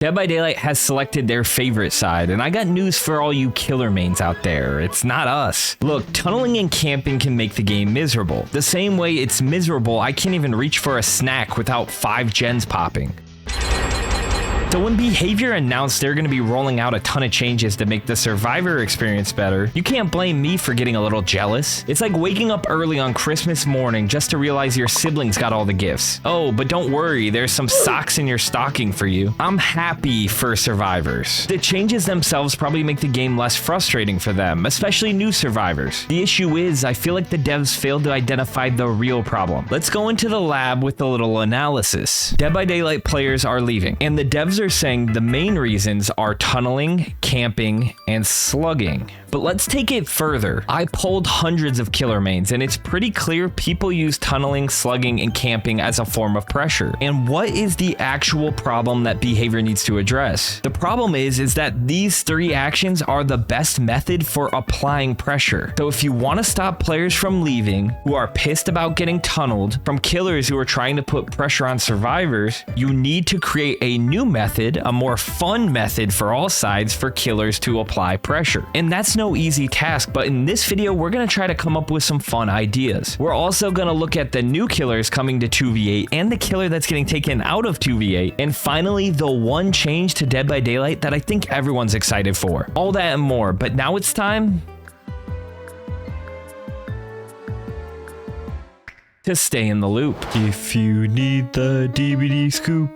Dead by Daylight has selected their favorite side, and I got news for all you killer mains out there. It's not us. Look, tunneling and camping can make the game miserable. The same way it's miserable I can't even reach for a snack without 5 gens popping. So when Behavior announced they're going to be rolling out a ton of changes to make the Survivor experience better, you can't blame me for getting a little jealous. It's like waking up early on Christmas morning just to realize your siblings got all the gifts. Oh, but don't worry, there's some socks in your stocking for you. I'm happy for survivors. The changes themselves probably make the game less frustrating for them, especially new survivors. The issue is, I feel like the devs failed to identify the real problem. Let's go into the lab with a little analysis. Dead by Daylight players are leaving, and the devs are saying the main reasons are tunneling, camping, and slugging. But let's take it further. I polled hundreds of killer mains, and it's pretty clear people use tunneling, slugging, and camping as a form of pressure. And what is the actual problem that Behavior needs to address? The problem is that these 3 actions are the best method for applying pressure. So if you want to stop players from leaving, who are pissed about getting tunneled, from killers who are trying to put pressure on survivors, you need to create a new method, a more fun method for all sides for killers to apply pressure. And that's no easy task, but in this video we're going to try to come up with some fun ideas. We're also going to look at the new killers coming to 2v8 and the killer that's getting taken out of 2v8, and finally the one change to Dead by Daylight that I think everyone's excited for. All that and more, but now it's time to stay in the loop. If you need the DVD scoop,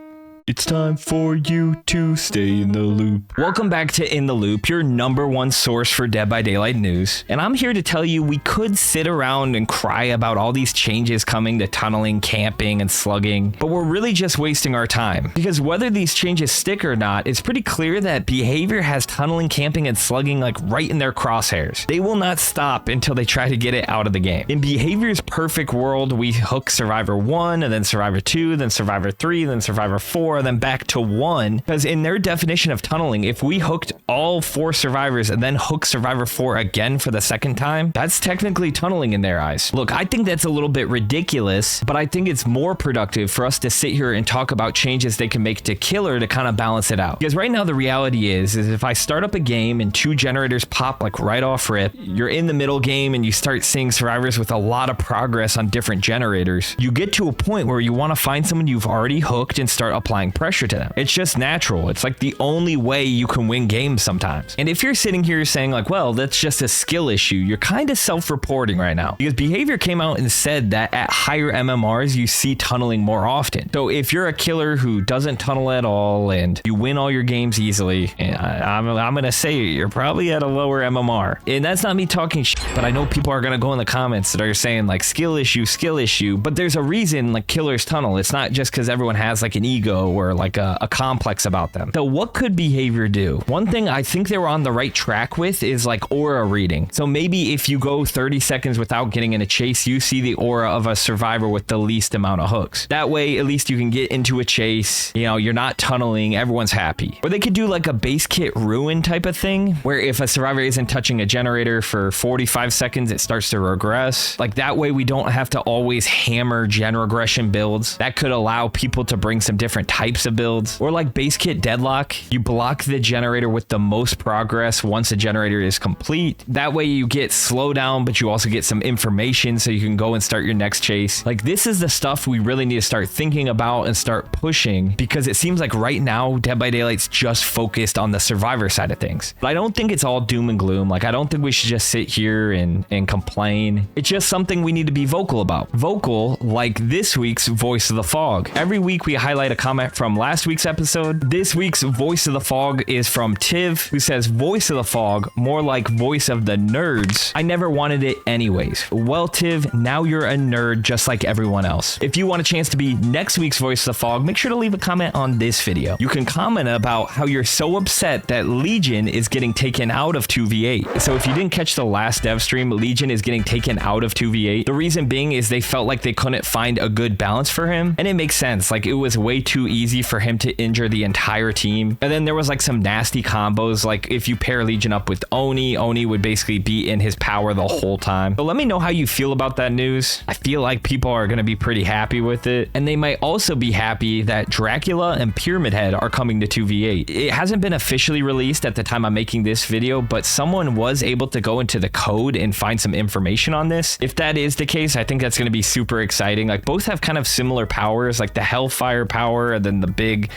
it's time for you to stay in the loop. Welcome back to In the Loop, your #1 source for Dead by Daylight news. And I'm here to tell you we could sit around and cry about all these changes coming to tunneling, camping, and slugging, but we're really just wasting our time. Because whether these changes stick or not, it's pretty clear that Behavior has tunneling, camping, and slugging like right in their crosshairs. They will not stop until they try to get it out of the game. In Behavior's perfect world, we hook Survivor 1, and then Survivor 2, then Survivor 3, then Survivor 4, then back to 1, because in their definition of tunneling, if we hooked all 4 survivors and then hook Survivor 4 again for the second time, that's technically tunneling in their eyes. Look, I think that's a little bit ridiculous, but I think it's more productive for us to sit here and talk about changes they can make to killer to kind of balance it out. Because right now the reality is if I start up a game and 2 generators pop like right off rip, you're in the middle game and you start seeing survivors with a lot of progress on different generators, you get to a point where you want to find someone you've already hooked and start applying pressure to them. It's just natural. It's like the only way you can win games sometimes. And if you're sitting here saying like, well, that's just a skill issue, you're kind of self-reporting right now, because Behavior came out and said that at higher MMRs you see tunneling more often. So if you're a killer who doesn't tunnel at all and you win all your games easily, I'm gonna say you're probably at a lower MMR. And that's not me talking shit, but I know people are gonna go in the comments that are saying like skill issue, but there's a reason like killers tunnel. It's not just because everyone has like an ego or like a complex about them. So what could Behavior do? One thing I think they were on the right track with is like aura reading. So maybe if you go 30 seconds without getting in a chase, you see the aura of a survivor with the least amount of hooks. That way, at least you can get into a chase. You know, you're not tunneling, everyone's happy. Or they could do like a base kit ruin type of thing, where if a survivor isn't touching a generator for 45 seconds, it starts to regress. Like that way, we don't have to always hammer gen regression builds. That could allow people to bring some different types of builds. Or like base kit deadlock, you block the generator with the most progress once a generator is complete. That way you get slowdown, but you also get some information so you can go and start your next chase. Like this is the stuff we really need to start thinking about and start pushing, because it seems like right now Dead by Daylight's just focused on the survivor side of things. But I don't think it's all doom and gloom. Like I don't think we should just sit here and complain. It's just something we need to be vocal about. Vocal like this week's Voice of the Fog. Every week we highlight a comment from last week's episode. This week's Voice of the Fog is from Tiv, who says, Voice of the Fog, more like voice of the nerds. I never wanted it anyways. Well, Tiv, now you're a nerd just like everyone else. If you want a chance to be next week's Voice of the Fog, make sure to leave a comment on this video. You can comment about how you're so upset that Legion is getting taken out of 2v8. So if you didn't catch the last dev stream, Legion is getting taken out of 2v8. The reason being is they felt like they couldn't find a good balance for him. And it makes sense. Like it was way too easy easy for him to injure the entire team. And then there was like some nasty combos, like if you pair Legion up with Oni would basically be in his power the whole time. So let me know how you feel about that news. I feel like people are going to be pretty happy with it, and they might also be happy that Dracula and Pyramid Head are coming to 2v8. It hasn't been officially released at the time I'm making this video, but someone was able to go into the code and find some information on this. If that is the case, I think that's going to be super exciting. Like, both have kind of similar powers, like the Hellfire power and then the big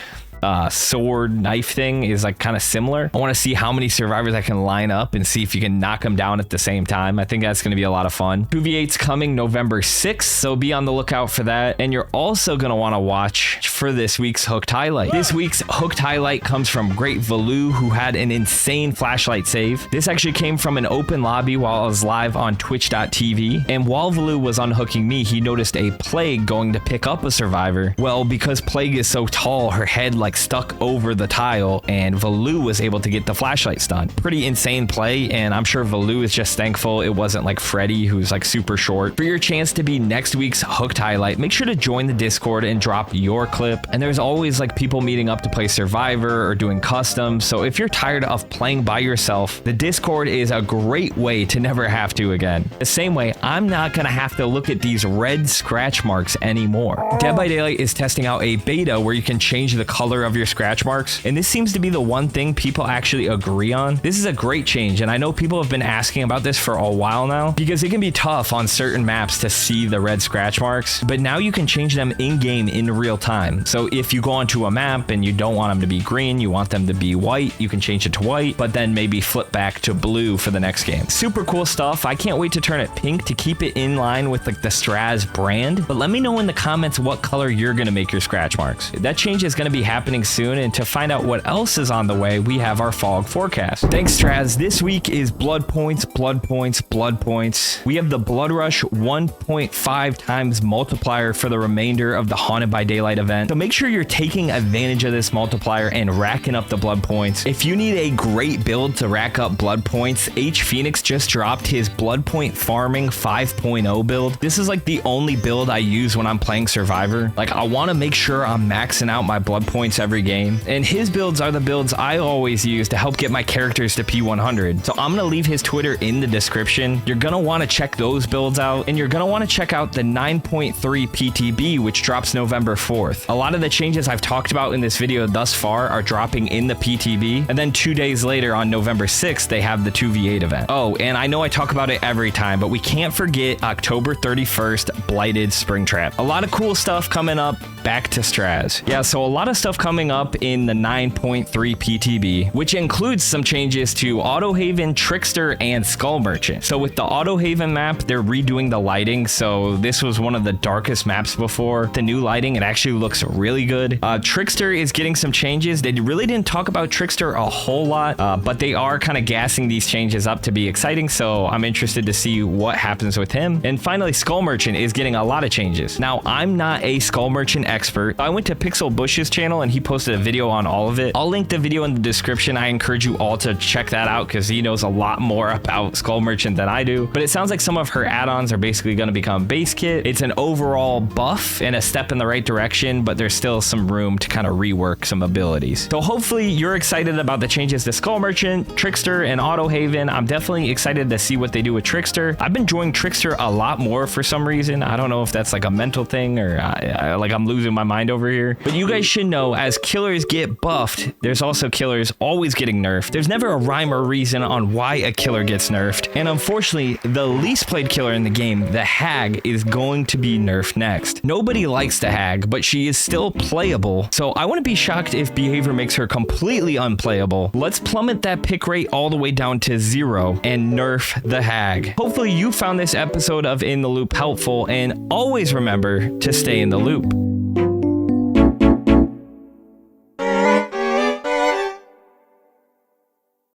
sword knife thing is like kind of similar. I want to see how many survivors I can line up and see if you can knock them down at the same time. I think that's going to be a lot of fun. 2v8's coming November 6th, so be on the lookout for that. And you're also going to want to watch for this week's Hooked Highlight. This week's Hooked Highlight comes from Great Valoo, who had an insane flashlight save. This actually came from an open lobby while I was live on twitch.tv, and while Valoo was unhooking me, he noticed a Plague going to pick up a survivor. Well, because Plague is so tall, her head like stuck over the tile, and Valoo was able to get the flashlight stun. Pretty insane play, and I'm sure Valoo is just thankful it wasn't like Freddy, who's like super short. For your chance to be next week's Hooked Highlight, make sure to join the Discord and drop your clip. And there's always like people meeting up to play Survivor or doing custom, so if you're tired of playing by yourself, the Discord is a great way to never have to again. The same way, I'm not gonna have to look at these red scratch marks anymore. Dead by Daylight is testing out a beta where you can change the color of your scratch marks, and this seems to be the one thing people actually agree on. This is a great change, and I know people have been asking about this for a while now, because it can be tough on certain maps to see the red scratch marks, but now you can change them in-game in real time. So if you go onto a map and you don't want them to be green, you want them to be white, you can change it to white, but then maybe flip back to blue for the next game. Super cool stuff. I can't wait to turn it pink to keep it in line with like the Straz brand, but let me know in the comments what color you're gonna make your scratch marks. That change is gonna be happening soon, and to find out what else is on the way, we have our fog forecast. Thanks, Straz. This week is blood points, blood points, blood points. We have the Blood Rush 1.5 times multiplier for the remainder of the Haunted by Daylight event, so make sure you're taking advantage of this multiplier and racking up the blood points. If you need a great build to rack up blood points, H Phoenix just dropped his blood point farming 5.0 build. This is like the only build I use when I'm playing Survivor. Like, I want to make sure I'm maxing out my blood points every game, and his builds are the builds I always use to help get my characters to P100. So I'm gonna leave his Twitter in the description. You're gonna want to check those builds out, and you're gonna want to check out the 9.3 PTB, which drops November 4th. A lot of the changes I've talked about in this video thus far are dropping in the PTB, and then 2 days later on November 6th, they have the 2v8 event. Oh, and I know I talk about it every time, but we can't forget October 31st, Blighted Springtrap. A lot of cool stuff coming up. Back to Straz. Yeah, so a lot of stuff coming up in the 9.3 PTB, which includes some changes to Autohaven, Trickster, and Skull Merchant. So with the Autohaven map, they're redoing the lighting, so this was one of the darkest maps before. The new lighting, it actually looks really good. Trickster is getting some changes. They really didn't talk about Trickster a whole lot, but they are kind of gassing these changes up to be exciting, so I'm interested to see what happens with him. And finally, Skull Merchant is getting a lot of changes. Now, I'm not a Skull Merchant expert. I went to Pixel Bush's channel and he posted a video on all of it. I'll link the video in the description. I encourage you all to check that out because he knows a lot more about Skull Merchant than I do. But it sounds like some of her add-ons are basically going to become base kit. It's an overall buff and a step in the right direction, but there's still some room to kind of rework some abilities. So hopefully you're excited about the changes to Skull Merchant, Trickster, and Autohaven. I'm definitely excited to see what they do with Trickster. I've been enjoying Trickster a lot more for some reason. I don't know if that's like a mental thing or like I'm losing my mind over here. But you guys should know, as killers get buffed, there's also killers always getting nerfed. There's never a rhyme or reason on why a killer gets nerfed. And unfortunately, the least played killer in the game, the Hag, is going to be nerfed next. Nobody likes the Hag, but she is still playable. So I wouldn't be shocked if behavior makes her completely unplayable. Let's plummet that pick rate all the way down to 0 and nerf the Hag. Hopefully you found this episode of In the Loop helpful, and always remember to stay in the loop.